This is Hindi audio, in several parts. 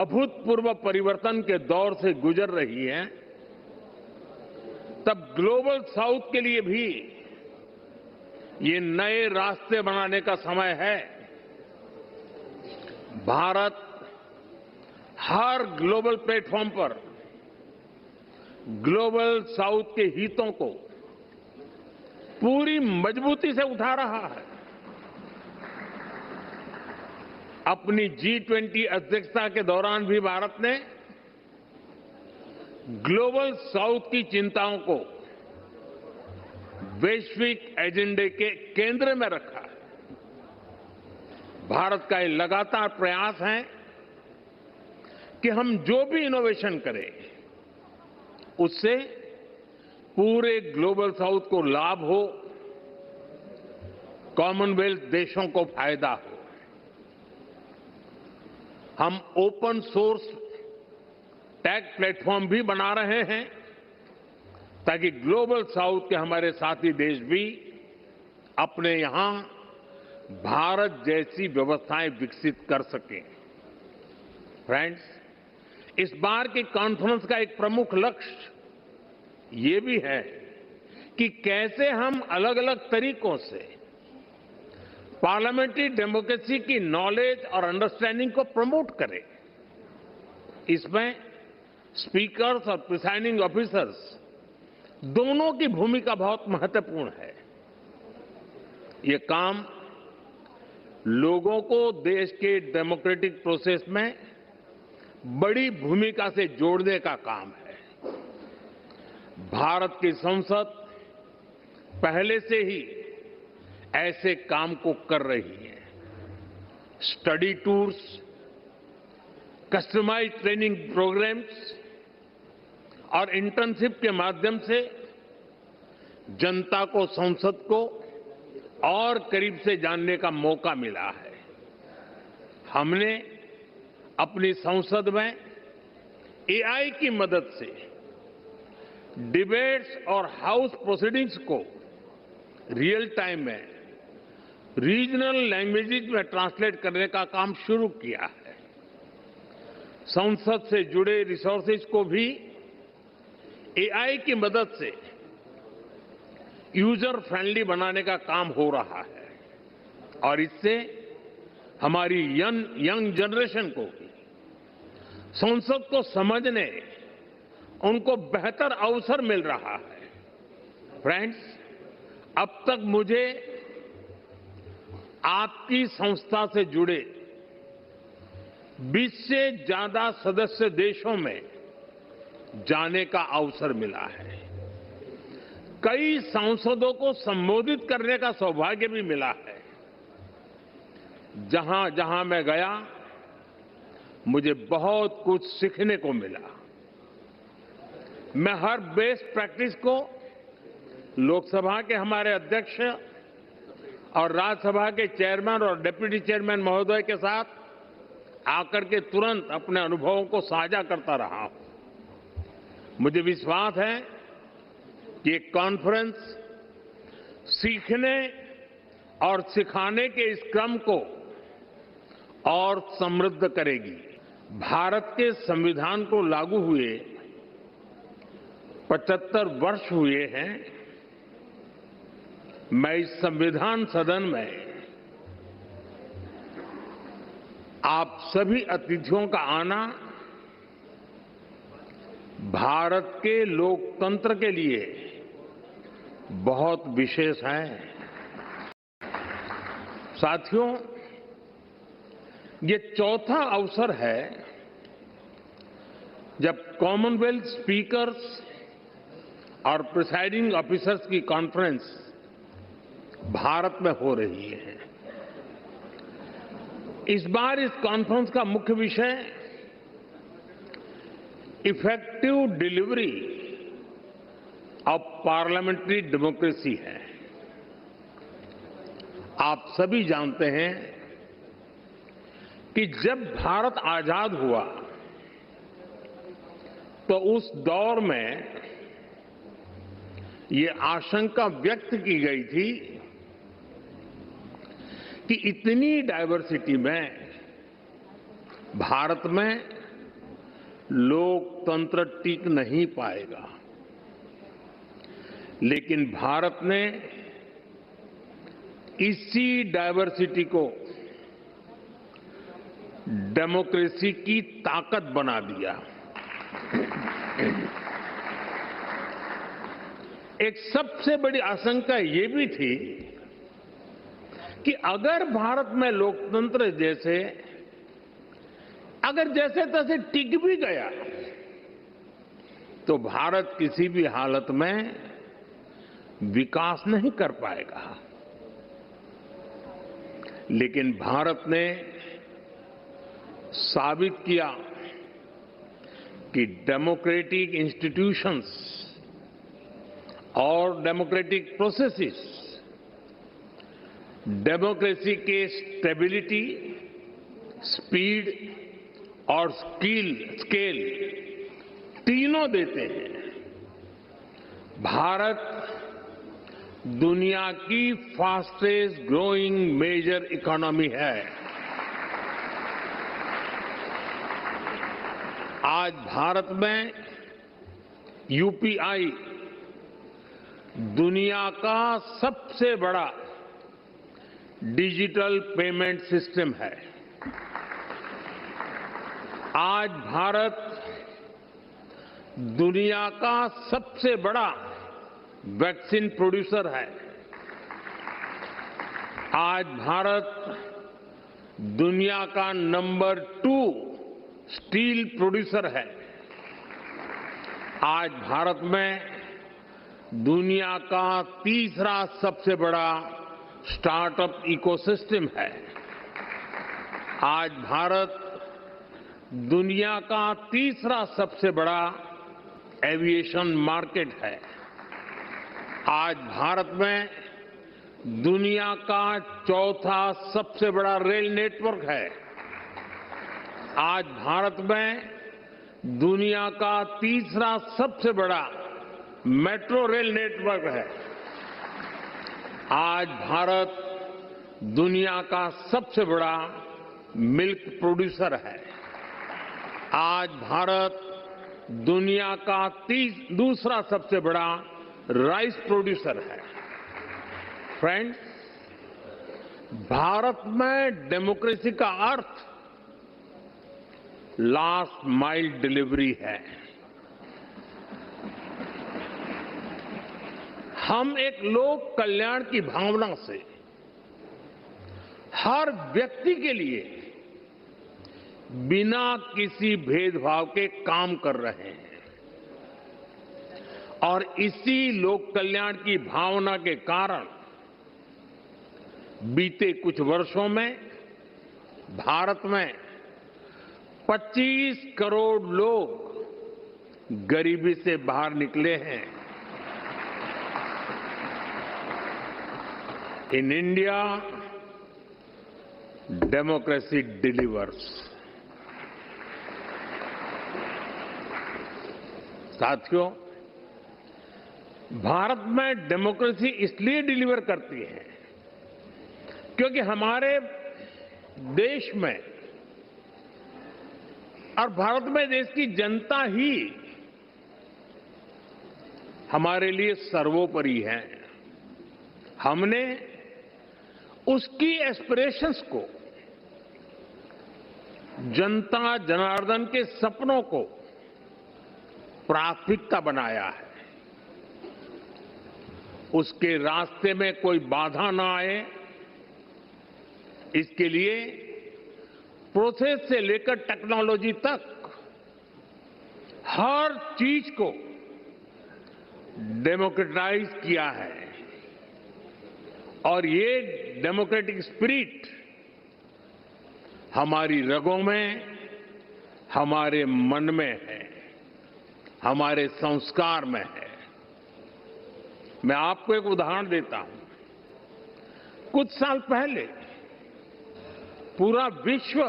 अभूतपूर्व परिवर्तन के दौर से गुजर रही है, तब ग्लोबल साउथ के लिए भी ये नए रास्ते बनाने का समय है। भारत हर ग्लोबल प्लेटफॉर्म पर ग्लोबल साउथ के हितों को पूरी मजबूती से उठा रहा है। अपनी G20 अध्यक्षता के दौरान भी भारत ने ग्लोबल साउथ की चिंताओं को वैश्विक एजेंडे के केंद्र में रखा है। भारत का ये लगातार प्रयास है कि हम जो भी इनोवेशन करें उससे पूरे ग्लोबल साउथ को लाभ हो, कॉमनवेल्थ देशों को फायदा हो। हम ओपन सोर्स टेक प्लेटफॉर्म भी बना रहे हैं ताकि ग्लोबल साउथ के हमारे साथी देश भी अपने यहां भारत जैसी व्यवस्थाएं विकसित कर सकें। फ्रेंड्स, इस बार की कॉन्फ्रेंस का एक प्रमुख लक्ष्य ये भी है कि कैसे हम अलग अलग तरीकों से पार्लियामेंट्री डेमोक्रेसी की नॉलेज और अंडरस्टैंडिंग को प्रमोट करें। इसमें स्पीकर्स और प्रिसाइडिंग ऑफिसर्स दोनों की भूमिका बहुत महत्वपूर्ण है। ये काम लोगों को देश के डेमोक्रेटिक प्रोसेस में बड़ी भूमिका से जोड़ने का काम है। भारत की संसद पहले से ही ऐसे काम को कर रही है। Study tours, customised training programmes और इंटर्नशिप के माध्यम से जनता को संसद को और करीब से जानने का मौका मिला है। हमने अपनी संसद में AI की मदद से डिबेट्स और हाउस प्रोसीडिंग्स को रियल टाइम में रीजनल लैंग्वेजेस में ट्रांसलेट करने का काम शुरू किया है। संसद से जुड़े रिसोर्सेज को भी AI की मदद से यूजर फ्रेंडली बनाने का काम हो रहा है और इससे हमारी यंग जनरेशन को भी संसद को समझने, उनको बेहतर अवसर मिल रहा है। फ्रेंड्स, अब तक मुझे आपकी संस्था से जुड़े 20 से ज्यादा सदस्य देशों में जाने का अवसर मिला है। कई सांसदों को संबोधित करने का सौभाग्य भी मिला है। जहां जहां मैं गया, मुझे बहुत कुछ सीखने को मिला। मैं हर बेस्ट प्रैक्टिस को लोकसभा के हमारे अध्यक्ष और राज्यसभा के चेयरमैन और डिप्टी चेयरमैन महोदय के साथ आकर के तुरंत अपने अनुभवों को साझा करता रहा हूं। मुझे विश्वास है कि ये कॉन्फ्रेंस सीखने और सिखाने के इस क्रम को और समृद्ध करेगी। भारत के संविधान को लागू हुए 75 वर्ष हुए हैं। मैं इस संविधान सदन में आप सभी अतिथियों का आना भारत के लोकतंत्र के लिए बहुत विशेष है। साथियों, ये चौथा अवसर है जब कॉमनवेल्थ स्पीकर्स और प्रिसाइडिंग ऑफिसर्स की कॉन्फ्रेंस भारत में हो रही है। इस बार इस कॉन्फ्रेंस का मुख्य विषय effective delivery of parliamentary democracy है। आप सभी जानते हैं कि जब भारत आजाद हुआ तो उस दौर में ये आशंका व्यक्त की गई थी कि इतनी डाइवर्सिटी में भारत में लोकतंत्र टिक नहीं पाएगा। लेकिन भारत ने इसी डाइवर्सिटी को डेमोक्रेसी की ताकत बना दिया। एक सबसे बड़ी आशंका ये भी थी कि अगर भारत में लोकतंत्र अगर जैसे तैसे टिक भी गया तो भारत किसी भी हालत में विकास नहीं कर पाएगा। लेकिन भारत ने साबित किया कि डेमोक्रेटिक इंस्टीट्यूशंस और डेमोक्रेटिक प्रोसेसेस डेमोक्रेसी के स्टेबिलिटी, स्पीड और स्केल तीनों देते हैं। भारत दुनिया की फास्टेस्ट ग्रोइंग मेजर इकोनॉमी है। आज भारत में यूपीआई दुनिया का सबसे बड़ा डिजिटल पेमेंट सिस्टम है। आज भारत दुनिया का सबसे बड़ा वैक्सीन प्रोड्यूसर है। आज भारत दुनिया का नंबर 2 स्टील प्रोड्यूसर है। आज भारत में दुनिया का तीसरा सबसे बड़ा स्टार्टअप इकोसिस्टम है। आज भारत दुनिया का तीसरा सबसे बड़ा एविएशन मार्केट है। आज भारत में दुनिया का चौथा सबसे बड़ा रेल नेटवर्क है। आज भारत में दुनिया का तीसरा सबसे बड़ा मेट्रो रेल नेटवर्क है। आज भारत दुनिया का सबसे बड़ा मिल्क प्रोड्यूसर है। आज भारत दुनिया का दूसरा सबसे बड़ा राइस प्रोड्यूसर है। फ्रेंड्स, भारत में डेमोक्रेसी का अर्थ लास्ट माइल डिलीवरी है। हम एक लोक कल्याण की भावना से हर व्यक्ति के लिए बिना किसी भेदभाव के काम कर रहे हैं और इसी लोक कल्याण की भावना के कारण बीते कुछ वर्षों में भारत में 25 करोड़ लोग गरीबी से बाहर निकले हैं। In India democracy delivers. साथियों, भारत में डेमोक्रेसी इसलिए डिलीवर करती है क्योंकि हमारे देश में और भारत में देश की जनता ही हमारे लिए सर्वोपरि है। हमने उसकी एस्पिरेशंस को, जनता जनार्दन के सपनों को प्राथमिकता बनाया है। उसके रास्ते में कोई बाधा ना आए, इसके लिए प्रोसेस से लेकर टेक्नोलॉजी तक हर चीज को डेमोक्रेटाइज किया है और ये डेमोक्रेटिक स्पिरिट हमारी रगों में, हमारे मन में है, हमारे संस्कार में है। मैं आपको एक उदाहरण देता हूं। कुछ साल पहले पूरा विश्व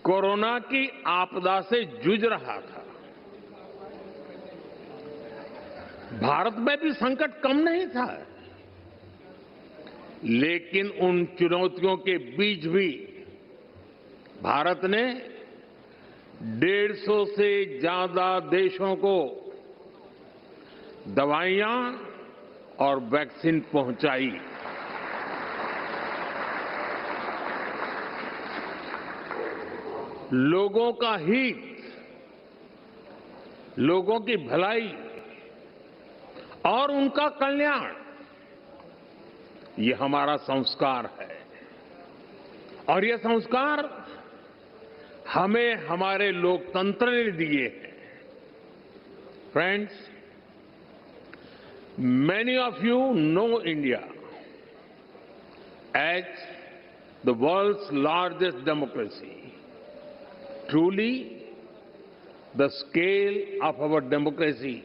कोरोना की आपदा से जूझ रहा था। भारत में भी संकट कम नहीं था, लेकिन उन चुनौतियों के बीच भी भारत ने 150 से ज्यादा देशों को दवाइयां और वैक्सीन पहुंचाई। लोगों का हित, लोगों की भलाई और उनका कल्याण, ये हमारा संस्कार है। और ये संस्कार हमें हमारे लोकतंत्र ने दिए हैं। Friends, many of you know India as the world's largest democracy. Truly, the scale of our democracy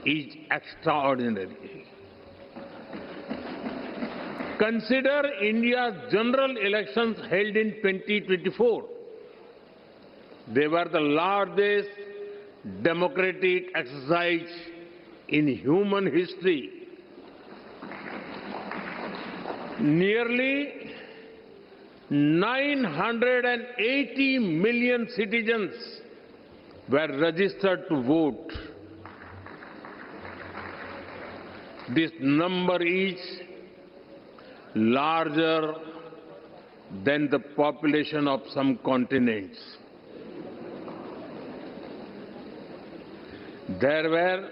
is extraordinary. Consider India's general elections held in 2024. They were the largest democratic exercise in human history. Nearly 980 million citizens were registered to vote. This number is larger than the population of some continents. There were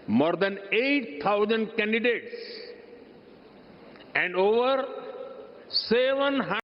more than 8,000 candidates and over 700